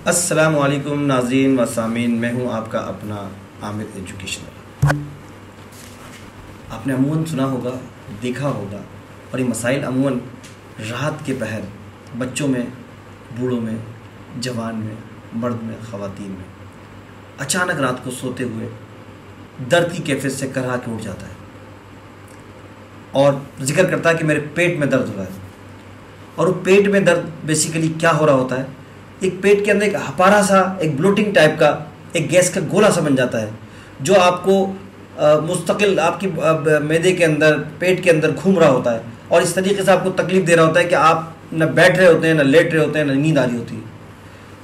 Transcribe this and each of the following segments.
अस्सलामु अलैकुम नाज़रीन व सामीन, मैं हूं आपका अपना आमिर एजुकेशनल। आपने अमूमन सुना होगा, देखा होगा, और ये मसाइल अमूमन रात के पहर बच्चों में, बूढ़ों में, जवान में, मर्द में, ख़वातीन में अचानक रात को सोते हुए दर्द की कैफियत से करहा के उठ जाता है और जिक्र करता है कि मेरे पेट में दर्द हो रहा है। और वो पेट में दर्द बेसिकली क्या हो रहा होता है, एक पेट के अंदर एक हपारा सा, एक ब्लोटिंग टाइप का, एक गैस का गोला सा बन जाता है जो आपको मुस्तकिल आपकी मैदे के अंदर, पेट के अंदर घूम रहा होता है और इस तरीके से आपको तकलीफ दे रहा होता है कि आप न बैठ रहे होते हैं, न लेट रहे होते हैं, न नींद आ रही होती है।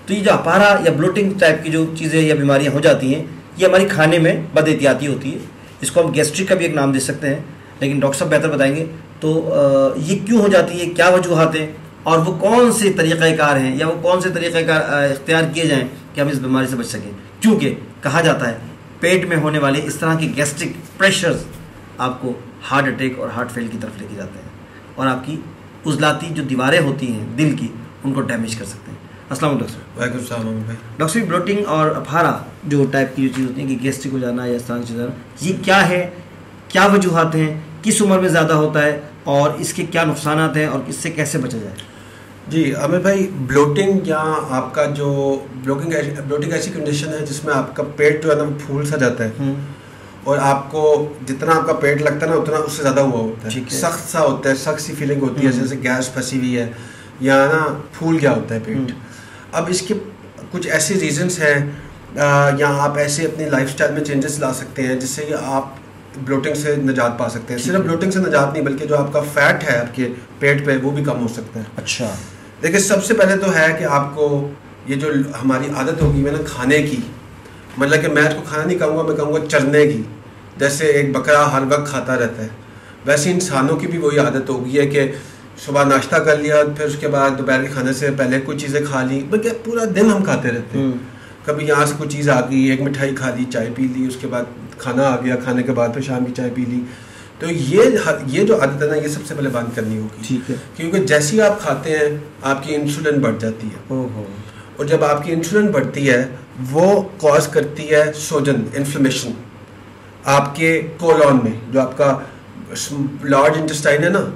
तो ये जो हपारा या ब्लोटिंग टाइप की जो चीज़ें या बीमारियाँ हो जाती हैं, ये हमारी खाने में बदएहतियाती होती है। इसको हम गैस्ट्रिक का भी एक नाम दे सकते हैं, लेकिन डॉक्टर साहब बेहतर बताएंगे। तो ये क्यों हो जाती है, क्या वजूहात हैं और वो कौन से तरीक़ाकार हैं या वो कौन से तरीक़ाकार इख्तियार किए जाएं कि हम इस बीमारी से बच सकें। क्योंकि कहा जाता है पेट में होने वाले इस तरह के गैस्ट्रिक प्रेशर्स आपको हार्ट अटैक और हार्ट फेल की तरफ लेके जाते हैं और आपकी उजलाती जो दीवारें होती हैं दिल की, उनको डैमेज कर सकते हैं। अस्सलाम वालेकुम। वालेकुम सलाम भाई। डॉक्टर साहब, ब्लोटिंग और अफारा जो टाइप की जो चीज़ होती है कि गैस्ट्रिक हो जाना या इस तरह की चीज़ें, ये क्या है, क्या वजूहात हैं, किस उम्र में ज़्यादा होता है और इसके क्या नुकसानात हैं और इससे कैसे बचा जाए? जी आमिर भाई, ब्लोटिंग या आपका जो ब्लोटिंग ऐसी कंडीशन है जिसमें आपका पेट जो है ना वो फूल सा जाता है और आपको जितना आपका पेट लगता है ना उतना उससे ज़्यादा हुआ होता है, सख्त सा होता है, सख्त सी फीलिंग होती है जैसे गैस फंसी हुई है या ना फूल गया होता है पेट। अब इसके कुछ ऐसे रीजंस हैं या आप ऐसे अपनी लाइफस्टाइल में चेंजेस ला सकते हैं जिससे कि आप ब्लोटिंग से निजात पा सकते हैं। सिर्फ ब्लोटिंग से निजात नहीं बल्कि जो आपका फैट है आपके पेट पे वो भी कम हो सकता है। अच्छा, देखिए सबसे पहले तो है कि आपको ये जो हमारी आदत होगी ना खाने की, मतलब कि मैं इसको खाना नहीं कहूँगा, मैं कहूँगा चरने की। जैसे एक बकरा हर वक्त खाता रहता है, वैसे इंसानों की भी वही आदत होगी है कि सुबह नाश्ता कर लिया, फिर उसके बाद दोपहर के खाने से पहले कुछ चीज़ें खा ली, बल्कि पूरा दिन हम खाते रहते हैं। कभी यहाँ से कुछ चीज़ आ गई, एक मिठाई खा ली, चाय पी ली, उसके बाद खाना आ गया, खाने के बाद फिर शाम की चाय पी ली। तो ये जो आदत है ना, ये सबसे पहले बंद करनी होगी। ठीक है। क्योंकि जैसे ही आप खाते हैं आपकी इंसुलिन बढ़ जाती है और जब आपकी इंसुलिन बढ़ती है वो कॉज करती है सोजन, इन्फ्लेमेशन आपके कोलॉन में, जो आपका लार्ज इंटेस्टाइन है ना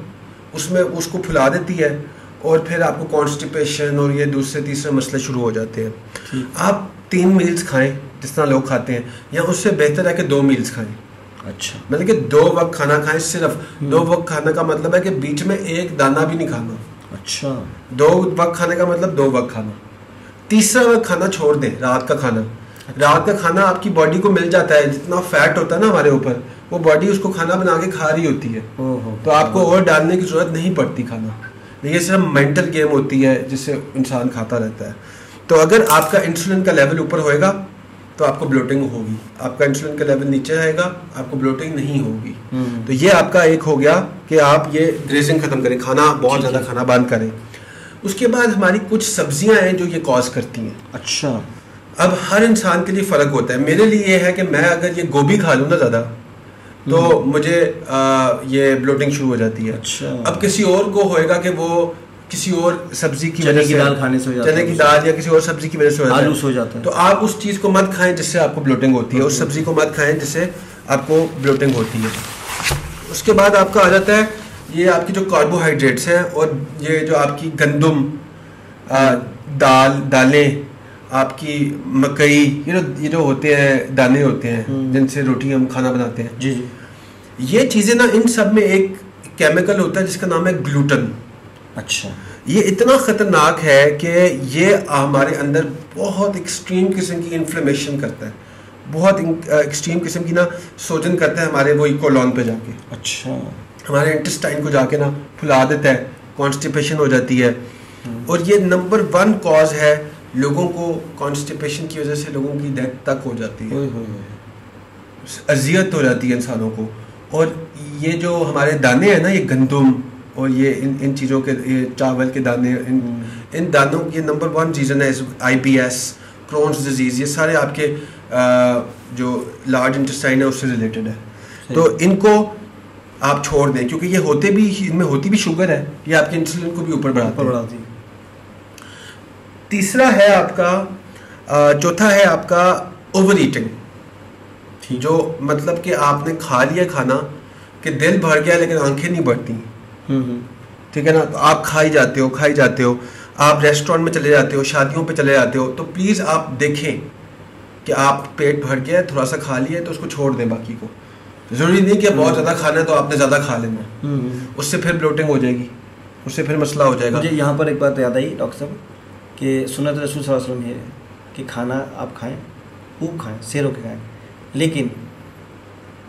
उसमें, उसको फुला देती है और फिर आपको कॉन्स्टिपेशन और ये दूसरे तीसरे मसले शुरू हो जाते हैं। आप 3 मील्स खाएं जिस तरह लोग खाते हैं, या उससे बेहतर है कि 2 मील्स खाएं। अच्छा, मतलब कि 2 वक्त खाना खाएं। सिर्फ 2 वक्त खाने का मतलब है कि बीच में एक दाना भी नहीं खाना। अच्छा, 2 वक्त खाने का मतलब 2 वक्त खाना। तीसरा वक्त खाना छोड़ दें, रात का खाना। रात का खाना आपकी बॉडी को मिल जाता है, जितना फैट होता है ना हमारे ऊपर, वो बॉडी उसको खाना बना के खा रही होती है। तो आपको और डालने की जरूरत नहीं पड़ती खाना। ये सिर्फ मेंटल गेम होती है जिससे इंसान खाता रहता है। तो अगर आपका इंसुलिन का लेवल ऊपर होएगा तो आपको ब्लोटिंग होगी, आपका इंसुलिन का लेवल नीचे आएगा आपको ब्लोटिंग नहीं होगी। तो ये आपका एक हो गया कि आप ये ग्रेजिंग खत्म करें, खाना बहुत ज़्यादा खाना बंद करें। उसके बाद हमारी कुछ सब्जियां हैं जो ये कॉज करती हैं। अच्छा, अब हर इंसान के लिए फ़र्क होता है। मेरे लिए ये है कि मैं अगर ये गोभी खा लूँ ना ज़्यादा तो मुझे ये ब्लोटिंग शुरू हो जाती है। अच्छा, अब किसी और को होएगा कि वो किसी और सब्जी की वजह से, दाल खाने से हो जाता है, चने की दाल या किसी और सब्जी की वजह से आलू से हो जाता है। तो आप उस चीज़ को मत खाएं जिससे आपको ब्लोटिंग होती है, उस सब्जी को मत खाएं जिससे आपको ब्लोटिंग होती है। उसके बाद आपका आ जाता है ये आपकी जो कार्बोहाइड्रेट्स हैं और ये जो आपकी गंदम, दालें, आपकी मकई, ये जो होते हैं दाने होते हैं जिनसे रोटी हम खाना बनाते हैं। जी जी, ये चीज़ें ना, इन सब में एक केमिकल होता है जिसका नाम है ग्लूटन। अच्छा, ये इतना ख़तरनाक है कि ये हमारे अंदर बहुत एक्सट्रीम किस्म की इन्फ्लेमेशन करता है, बहुत एक्सट्रीम किस्म की ना सोजन करता है हमारे वो कोलॉन पे जाके। अच्छा, हमारे इंटेस्टाइन को जाके ना फुला देता है, कॉन्स्टिपेशन हो जाती है। और ये नंबर 1 कॉज है, लोगों को कॉन्स्टिपेशन की वजह से लोगों की डेथ तक हो जाती है, अजियत हो जाती है इंसानों को। और ये जो हमारे दाने हैं ना, ये गंदम और ये इन चीज़ों के, ये चावल के दाने, इन दानों की नंबर 1 रीज़न है IBS, क्रोन्स डिजीज़। ये सारे आपके जो लार्ज इंटेस्टाइन है उससे रिलेटेड है। तो इनको आप छोड़ दें क्योंकि ये होते भी, इनमें होती भी शुगर है, ये आपके इंसुलिन को भी ऊपर बढ़ाती है। तीसरा है आपका चौथा है आपका ओवर ईटिंग, जो मतलब कि आपने खा लिया खाना कि दिल भर गया लेकिन आंखें नहीं बढ़ती, ठीक है ना, तो आप खाई जाते हो, आप रेस्टोरेंट में चले जाते हो, शादियों पे चले जाते हो, तो प्लीज़ आप देखें कि आप पेट भर गया है, थोड़ा सा खा लिया है तो उसको छोड़ दें, बाकी को ज़रूरी नहीं कि बहुत ज़्यादा खाना है तो आपने ज़्यादा खा लेना, उससे फिर ब्लोटिंग हो जाएगी, उससे फिर मसला हो जाएगा। मुझे यहाँ पर एक बात याद आई डॉक्टर साहब कि सुन्नत रसूल सल्लल्लाहु अलैहि वसल्लम ये है कि खाना आप खाएं, खूब खाएं, शेर होकर खाएं, लेकिन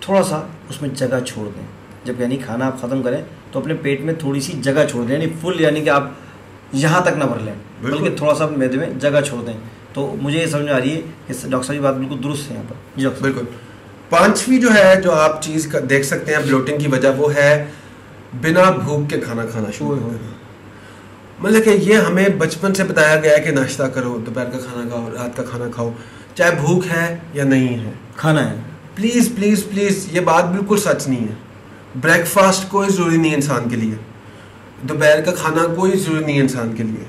थोड़ा सा उसमें जगह छोड़ दें। जब यानी खाना आप ख़त्म करें तो अपने पेट में थोड़ी सी जगह छोड़ दें, यानी फुल यानी कि आप यहाँ तक ना भर लें, बल्कि थोड़ा सा मैदे में जगह छोड़ दें। तो मुझे ये समझ में आ रही है कि डॉक्टर साहब की बात बिल्कुल दुरुस्त है यहाँ पर। जी डॉक्टर। बिल्कुल। पांचवी जो है जो आप चीज़ का देख सकते हैं ब्लोटिंग की वजह, वो है बिना भूख के खाना खाना शुरू करना। मतलब कि ये हमें बचपन से बताया गया है कि नाश्ता करो, दोपहर का खाना खाओ, रात का खाना खाओ, चाहे भूख है या नहीं है, खाना है। प्लीज़ प्लीज़ प्लीज़ ये बात बिल्कुल सच नहीं है। ब्रेकफास्ट कोई ज़रूरी नहीं है इंसान के लिए, दोपहर का खाना कोई ज़रूरी नहीं है इंसान के लिए।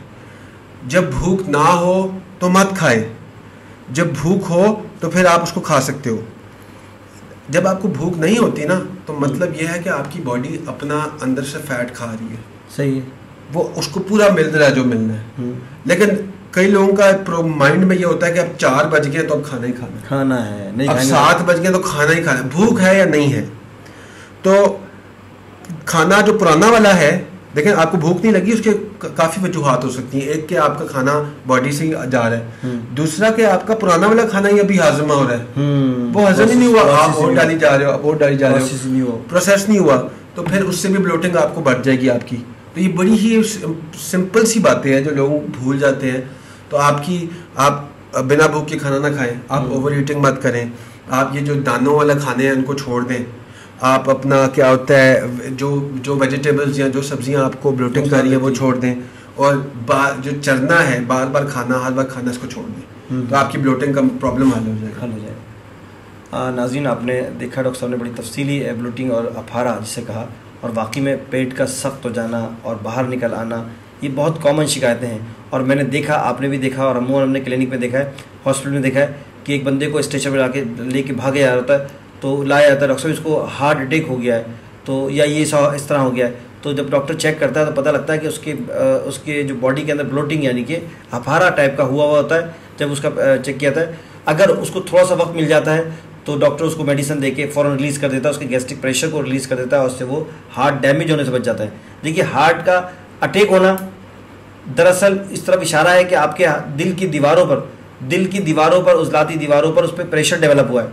जब भूख ना हो तो मत खाए, जब भूख हो तो फिर आप उसको खा सकते हो। जब आपको भूख नहीं होती ना तो मतलब यह है कि आपकी बॉडी अपना अंदर से फैट खा रही है, सही है, वो उसको पूरा मिल रहा है जो मिलना है। लेकिन कई लोगों का माइंड में ये होता है कि अब 4 बज गए तो अब खाना ही खाना है, नहीं अब 7 बज गए तो खाना ही खाना है, भूख है या नहीं है। तो खाना जो पुराना वाला है, देखें आपको भूख नहीं लगी, उसके काफ़ी वजूहात हो सकती हैं। एक कि आपका खाना बॉडी से जा रहा है, दूसरा कि आपका पुराना वाला खाना ही अभी हाजमा हो रहा है, वो हजम ही नहीं हुआ, आप और डाली जा रहे हो, आप और डाली जा रहे हो, प्रोसेस नहीं हुआ, तो फिर उससे भी ब्लोटिंग आपको बढ़ जाएगी आपकी। तो ये बड़ी ही सिंपल सी बातें हैं जो लोग भूल जाते हैं। तो आप बिना भूख के खाना ना खाएं, आप ओवर ईटिंग मत करें, आप ये जो दानों वाला खाने हैं उनको छोड़ दें। आप अपना क्या होता है जो वेजिटेबल्स या जो सब्जियां आपको ब्लोटिंग कर रही है वो छोड़ दें, और जो चरना है बार बार खाना, हर बार खाना, इसको छोड़ दें, तो आपकी ब्लोटिंग का प्रॉब्लम हल हो जाएगा। नाज़रीन, आपने देखा डॉक्टर साहब ने बड़ी तफसीली ब्लोटिंग और अफारा जिसे कहा, और वाकई में पेट का सख्त हो जाना और बाहर निकल आना ये बहुत कॉमन शिकायतें हैं। और मैंने देखा, आपने भी देखा, और हमने क्लिनिक में देखा है, हॉस्पिटल में देखा है कि एक बंदे को स्ट्रेचर में लेके भागे जा रहा था, तो लाया जाता है डॉक्टर साहब इसको हार्ट अटैक हो गया है, तो या ये इस तरह हो गया है। तो जब डॉक्टर चेक करता है तो पता लगता है कि उसके जो बॉडी के अंदर ब्लोटिंग यानी कि अफारा टाइप का हुआ होता है। जब उसका चेक किया जाता है, अगर उसको थोड़ा सा वक्त मिल जाता है तो डॉक्टर उसको मेडिसिन देके फ़ौरन रिलीज़ कर देता है, उसके गैस्ट्रिक प्रेशर को रिलीज़ कर देता है, और उससे वो हार्ट डैमेज होने से बच जाता है। देखिए, हार्ट का अटैक होना दरअसल इस तरफ इशारा है कि आपके दिल की दीवारों पर उजलाती दीवारों पर उस पर प्रेशर डेवलप हुआ है,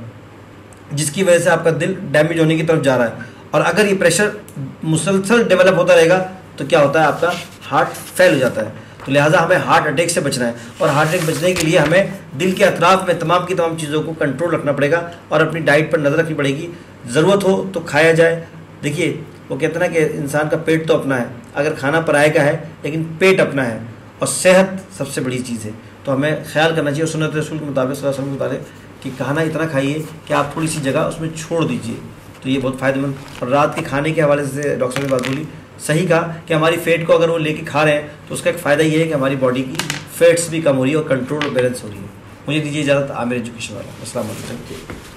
जिसकी वजह से आपका दिल डैमेज होने की तरफ जा रहा है। और अगर ये प्रेशर मुसलसल डेवलप होता रहेगा तो क्या होता है, आपका हार्ट फेल हो जाता है। तो लिहाजा हमें हार्ट अटैक से बचना है, और हार्ट अटैक बचने के लिए हमें दिल के अतराफ में तमाम की तमाम चीज़ों को कंट्रोल रखना पड़ेगा, और अपनी डाइट पर नज़र रखनी पड़ेगी। ज़रूरत हो तो खाया जाए। देखिए, वो कहते हैं ना कि इंसान का पेट तो अपना है, अगर खाना पराये का है लेकिन पेट अपना है, और सेहत सबसे बड़ी चीज़ है। तो हमें ख्याल करना चाहिए, और सुन्नत रसूल के मुताबिक सल्लल्लाहु अलैहि वसल्लम के मुताबिक कि खाना इतना खाइए कि आप थोड़ी सी जगह उसमें छोड़ दीजिए, तो ये बहुत फ़ायदेमंद। और रात के खाने के हवाले से डॉक्टर साहब ने बात बोली, सही कहा कि हमारी फ़ैट को अगर वो लेके खा रहे हैं तो उसका एक फ़ायदा ये है कि हमारी बॉडी की फ़ैट्स भी कम हो रही है और कंट्रोल और बैलेंस हो रही है। मुझे दीजिए इजाज़त, आमिर एजुकेशन वाला। अस्सलाम वालेकुम।